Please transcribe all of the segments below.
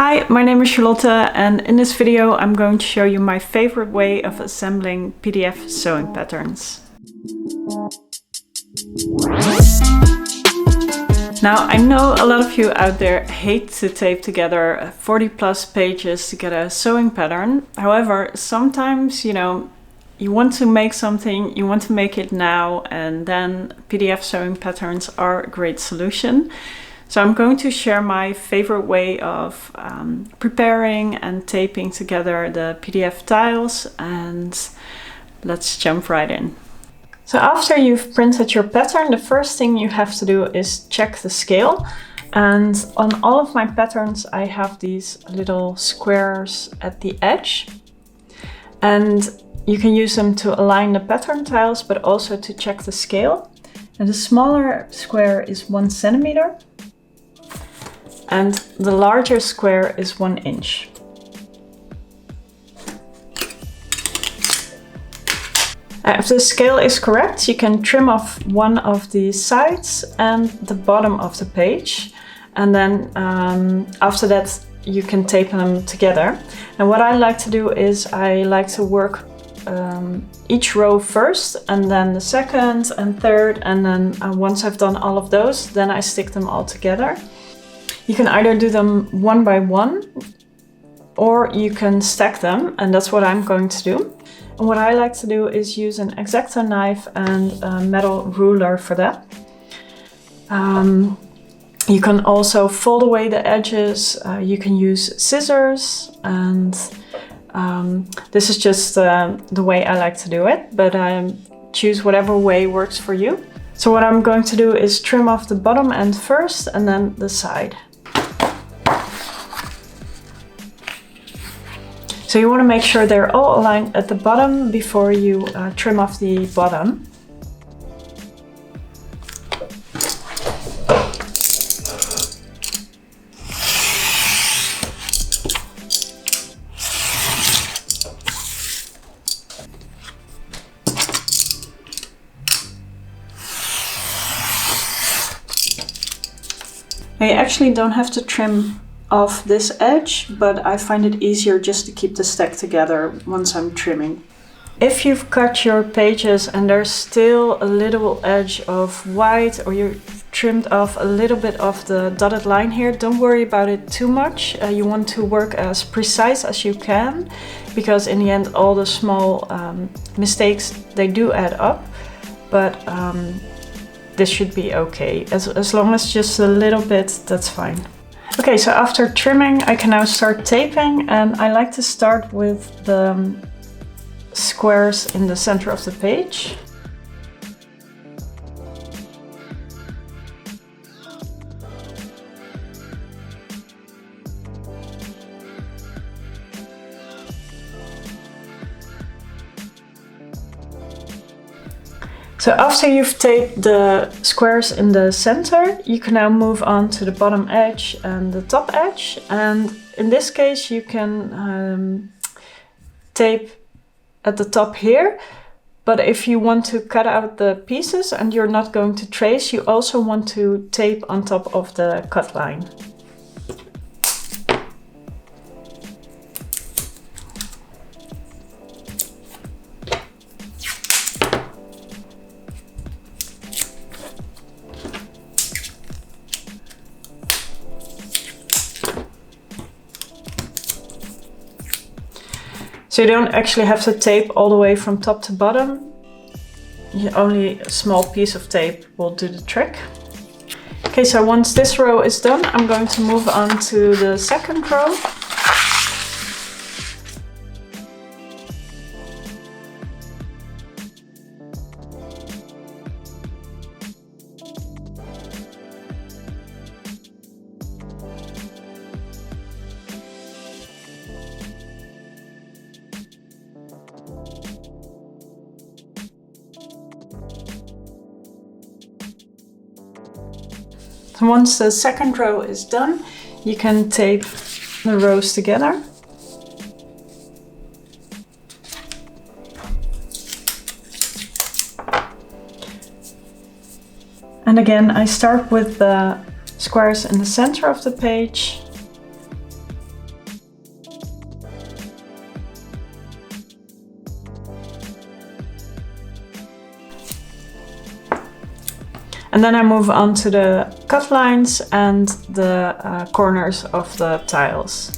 Hi, my name is Charlotte, and in this video I'm going to show you my favorite way of assembling PDF sewing patterns. Now, I know a lot of you out there hate to tape together 40 plus pages to get a sewing pattern. However, sometimes, you want to make something, you want to make it now, and then PDF sewing patterns are a great solution. So I'm going to share my favorite way of preparing and taping together the PDF tiles, and let's jump right in. So after you've printed your pattern, the first thing you have to do is check the scale. And on all of my patterns, I have these little squares at the edge. And you can use them to align the pattern tiles, but also to check the scale. And the smaller square is 1 centimeter. And the larger square is 1 inch. If the scale is correct, you can trim off one of the sides and the bottom of the page. And then after that, you can tape them together. And what I like to do is I like to work each row first, and then the second and third. And then once I've done all of those, then I stick them all together. You can either do them one by one, or you can stack them, and that's what I'm going to do. And what I like to do is use an X-Acto knife and a metal ruler for that. You can also fold away the edges, you can use scissors, and this is just the way I like to do it, but choose whatever way works for you. So what I'm going to do is trim off the bottom end first and then the side. So you want to make sure they're all aligned at the bottom before you trim off the bottom. Now you actually don't have to trim off this edge, but I find it easier just to keep the stack together once I'm trimming. If you've cut your pages and there's still a little edge of white, or you've trimmed off a little bit of the dotted line here, don't worry about it too much. You want to work as precise as you can, because in the end all the small mistakes, they do add up, but this should be okay. As long as just a little bit, that's fine. Okay, so after trimming, I can now start taping, and I like to start with the squares in the center of the page. So after you've taped the squares in the center, you can now move on to the bottom edge and the top edge. And in this case, you can tape at the top here. But if you want to cut out the pieces and you're not going to trace, you also want to tape on top of the cut line. So you don't actually have to tape all the way from top to bottom. Only a small piece of tape will do the trick. Okay, so once this row is done, I'm going to move on to the second row. So once the second row is done, you can tape the rows together. And again, I start with the squares in the center of the page. And then I move on to the cut lines and the corners of the tiles.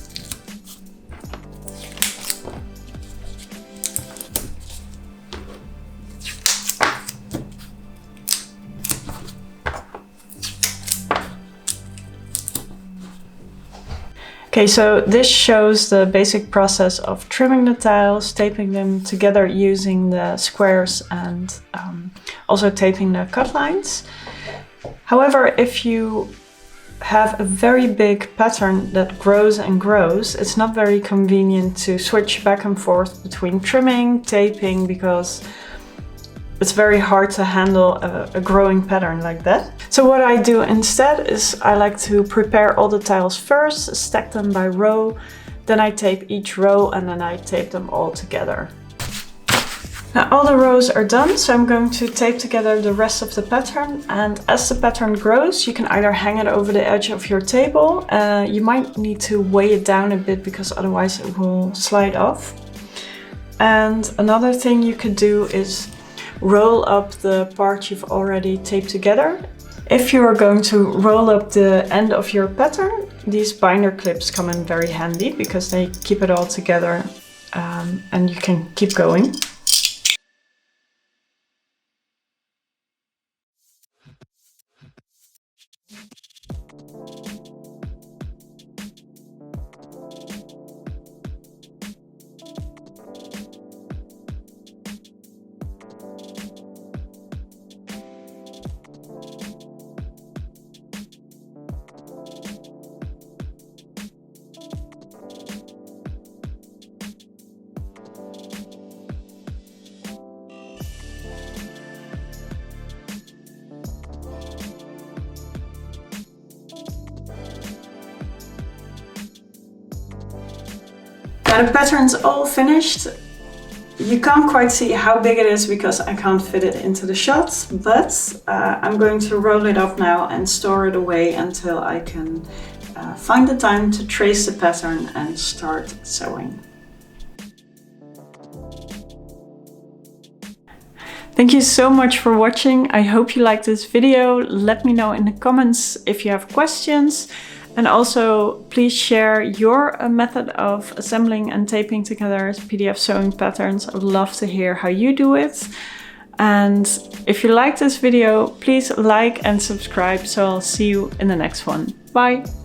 Okay, so this shows the basic process of trimming the tiles, taping them together using the squares, and also taping the cut lines. However, if you have a very big pattern that grows and grows, it's not very convenient to switch back and forth between trimming, taping, because it's very hard to handle a growing pattern like that. So what I do instead is I like to prepare all the tiles first, stack them by row, then I tape each row and then I tape them all together. Now all the rows are done, so I'm going to tape together the rest of the pattern, and as the pattern grows you can either hang it over the edge of your table. You might need to weigh it down a bit because otherwise it will slide off. And another thing you could do is roll up the part you've already taped together. If you are going to roll up the end of your pattern, these binder clips come in very handy because they keep it all together and you can keep going. Now the pattern's all finished. You can't quite see how big it is because I can't fit it into the shot, but I'm going to roll it up now and store it away until I can find the time to trace the pattern and start sewing. Thank you so much for watching. I hope you liked this video. Let me know in the comments if you have questions. And also, please share your method of assembling and taping together PDF sewing patterns. I would love to hear how you do it. And if you like this video, please like and subscribe. So I'll see you in the next one. Bye!